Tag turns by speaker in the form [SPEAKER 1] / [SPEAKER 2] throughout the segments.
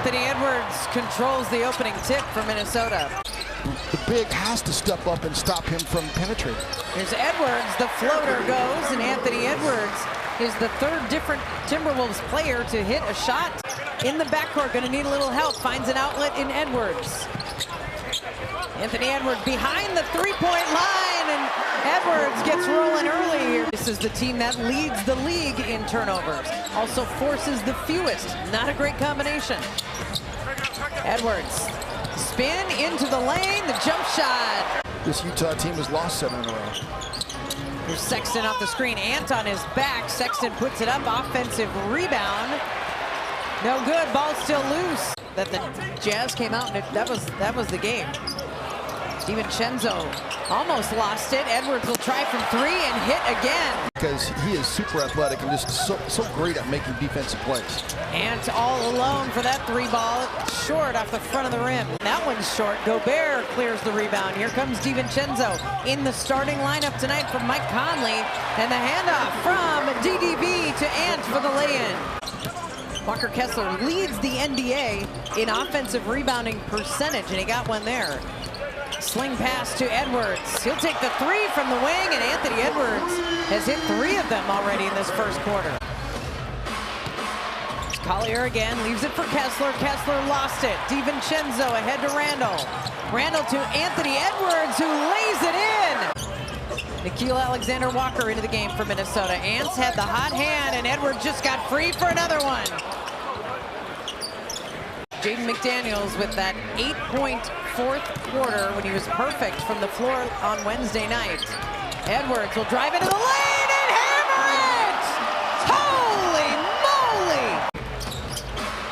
[SPEAKER 1] Anthony Edwards controls the opening tip for Minnesota.
[SPEAKER 2] The big has to step up and stop him from penetrating.
[SPEAKER 1] Here's Edwards, the floater goes, and Anthony Edwards is the third different Timberwolves player to hit a shot in the backcourt. Gonna need a little help, finds an outlet in Edwards. Anthony Edwards behind the three-point line, and Edwards gets rolling early here. This is the team that leads the league in turnovers, also forces the fewest. Not a great combination. Edwards, spin into the lane, the jump shot.
[SPEAKER 2] This Utah team has lost 7 in a row.
[SPEAKER 1] Here's Sexton off the screen, Ant on his back. Sexton puts it up, offensive rebound. No good, ball still loose. That the Jazz came out, and that was the game. DiVincenzo almost lost it. Edwards will try from 3 and hit again.
[SPEAKER 2] Because he is super athletic and just so great at making defensive plays.
[SPEAKER 1] Ant all alone for that 3 ball. Short off the front of the rim. That one's short. Gobert clears the rebound. Here comes DiVincenzo in the starting lineup tonight from Mike Conley. And the handoff from DDB to Ant for the lay-in. Walker Kessler leads the NBA in offensive rebounding percentage, and he got one there. Sling pass to Edwards. He'll take the 3 from the wing, and Anthony Edwards has hit 3 of them already in this first quarter. Collier again, leaves it for Kessler. Kessler lost it. DiVincenzo ahead to Randall. Randall to Anthony Edwards, who lays it in. Nickeil Alexander-Walker into the game for Minnesota. Ants had the hot hand, and Edwards just got free for another one. Jaden McDaniels with that 8-point fourth quarter when he was perfect from the floor on Wednesday night. Edwards will drive into the lane and hammer it! Holy moly!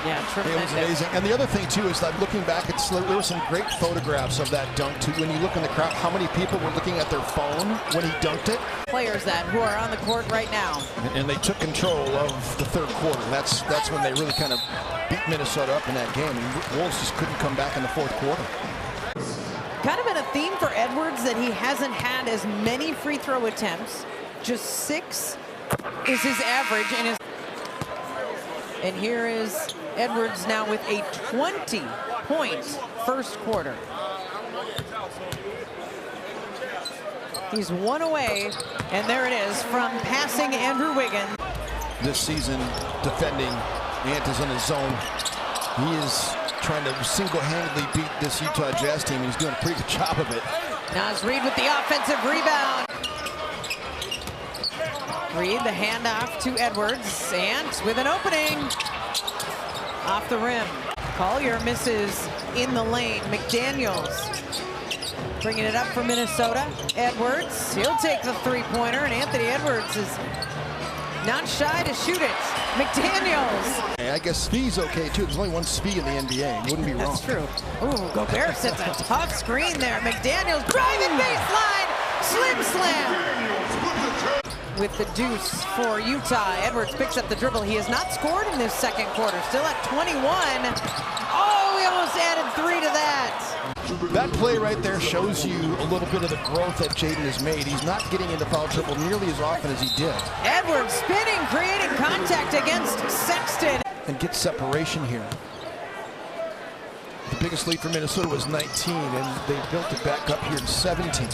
[SPEAKER 1] Yeah, tremendous.
[SPEAKER 2] It was amazing. And the other thing, too, is that looking back, there were some great photographs of that dunk, too. When you look in the crowd, how many people were looking at their phone when he dunked it?
[SPEAKER 1] Players who are on the court right now.
[SPEAKER 2] And they took control of the third quarter. That's when they really kind of beat Minnesota up in that game. And Wolves just couldn't come back in the fourth quarter.
[SPEAKER 1] Kind of been a theme for Edwards that he hasn't had as many free throw attempts. Just 6 is his average. And here is Edwards now with a 20-point first quarter. He's 1 away, and there it is from passing Andrew Wiggins.
[SPEAKER 2] This season, defending, Ant is in his zone. He is trying to single-handedly beat this Utah Jazz team, and he's doing a pretty good job of it.
[SPEAKER 1] Naz Reid with the offensive rebound. Reid, the handoff to Edwards. Ant with an opening. Off the rim. Collier misses in the lane. McDaniels bringing it up for Minnesota. Edwards, he'll take the 3-pointer, and Anthony Edwards is not shy to shoot it. McDaniels.
[SPEAKER 2] I guess Spee's okay, too. There's only one Spee in the NBA. Wouldn't be wrong.
[SPEAKER 1] That's true. Ooh, Gobert sets a tough screen there. McDaniels driving baseline. Slim slam. With the deuce for Utah. Edwards picks up the dribble. He has not scored in this second quarter. Still at 21. Oh, we almost added 3 to that.
[SPEAKER 2] That play right there shows you a little bit of the growth that Jaden has made. He's not getting into foul trouble nearly as often as he did.
[SPEAKER 1] Edwards spinning, creating contact against Sexton.
[SPEAKER 2] And get separation here. The biggest lead for Minnesota was 19, and they built it back up here to 17.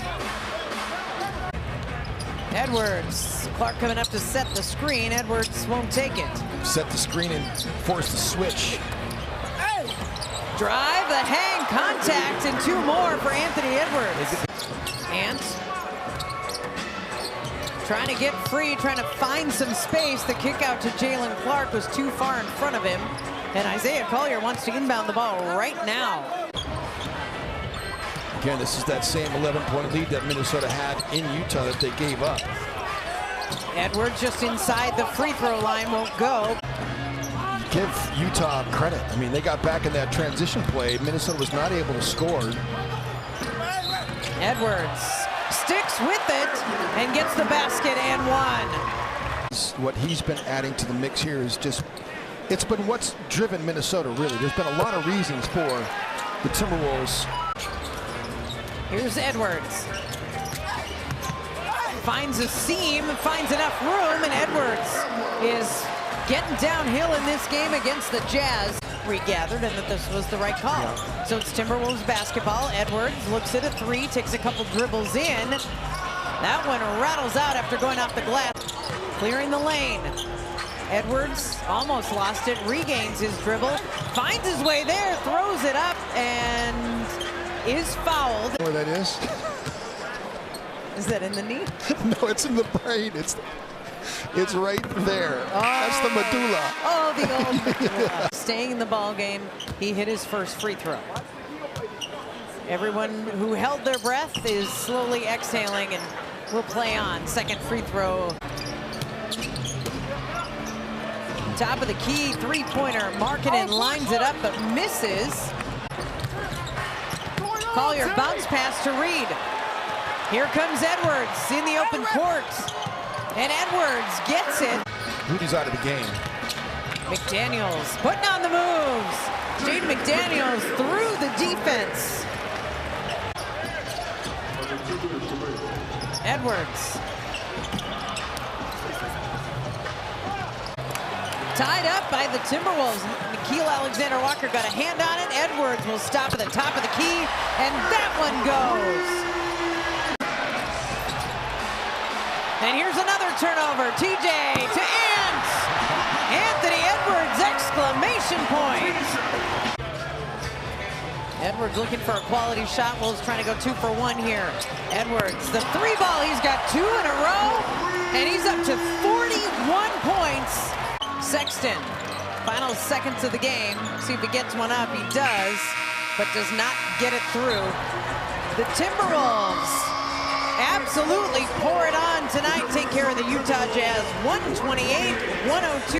[SPEAKER 1] Edwards, Clark coming up to set the screen. Edwards won't take it.
[SPEAKER 2] Set the screen and force the switch.
[SPEAKER 1] Drive, the hang, contact, and 2 more for Anthony Edwards. Ant trying to get free, trying to find some space. The kick out to Jalen Clark was too far in front of him. And Isaiah Collier wants to inbound the ball right now.
[SPEAKER 2] Again, this is that same 11-point lead that Minnesota had in Utah that they gave up.
[SPEAKER 1] Edwards just inside the free throw line, won't go.
[SPEAKER 2] Give Utah credit. I mean, they got back in that transition play. Minnesota was not able to score.
[SPEAKER 1] Edwards sticks with it and gets the basket and 1.
[SPEAKER 2] What he's been adding to the mix here is just, it's been what's driven Minnesota, really. There's been a lot of reasons for the Timberwolves.
[SPEAKER 1] Here's Edwards. Finds a seam, finds enough room, and Edwards is getting downhill in this game against the Jazz. regathered and that this was the right call.
[SPEAKER 2] Yeah.
[SPEAKER 1] So it's Timberwolves basketball. Edwards looks at a three, takes a couple dribbles in. That one rattles out after going off the glass. Clearing the lane. Edwards almost lost it, regains his dribble, finds his way there, throws it up, and is fouled.
[SPEAKER 2] Where that is?
[SPEAKER 1] Is that in the knee?
[SPEAKER 2] No, it's in the brain. It's right there.
[SPEAKER 1] Oh.
[SPEAKER 2] That's the medulla.
[SPEAKER 1] Oh, the old medulla. Staying in the ball game, he hit his first free throw. Everyone who held their breath is slowly exhaling and will play on. Second free throw. Top of the key, three-pointer. Markkanen lines it up, but misses. Collier bounce pass to Reed. Here comes Edwards in the open court. And Edwards gets it.
[SPEAKER 2] Rudy's out of the game.
[SPEAKER 1] McDaniels putting on the moves. Jaden McDaniels through the defense. Edwards. Tied up by the Timberwolves. Nickeil Alexander-Walker got a hand on it. Edwards will stop at the top of the key, and that one goes. And here's another turnover. TJ to Ant. Anthony Edwards, exclamation point. Edwards looking for a quality shot. Wolves trying to go 2 for 1 here. Edwards, the three ball, he's got 2 in a row, and he's up to 41 points. Sexton, final seconds of the game. See if he gets one up. He does, but does not get it through. The Timberwolves absolutely pour it on tonight. Take care of the Utah Jazz, 128-102.